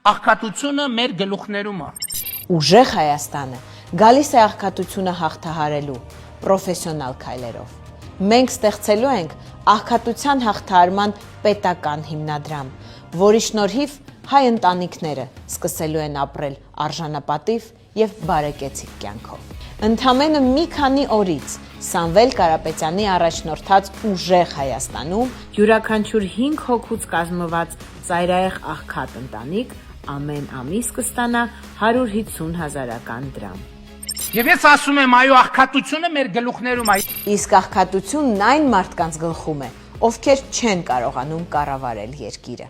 աղքատությունը մեր գլուխներում է։ Ուժեղ Հայաստանը գալիս է աղքատությունը հաղթահարելու պրոֆեսիոնալ քայլերով։ Մենք ստեղծելու ենք աղքատության հաղթահարման պետական հիմնադրամ, որի շնորհիվ հայ ընտանիքները սկսելու են ապրել արժանապատիվ եւ բարեկեցիկ կյանքով։ Ընդամենը մի քանի օրից Սամվել Կարապետյանի առաջնորդած ուժեղ Հայաստանում յուրաքանչյուր 5 հոգուց կազմված ծայրահեղ աղքատ ընտանիք ամեն ամիս կստանա 150,000 դրամ։ Եվ ես ասում եմ, այո, աղքատությունը մեր գլուխներում է։ Իսկ աղքատությունն այն մարդկանց գլխում է, ովքեր չեն կարողանում կառավարել երկիրը։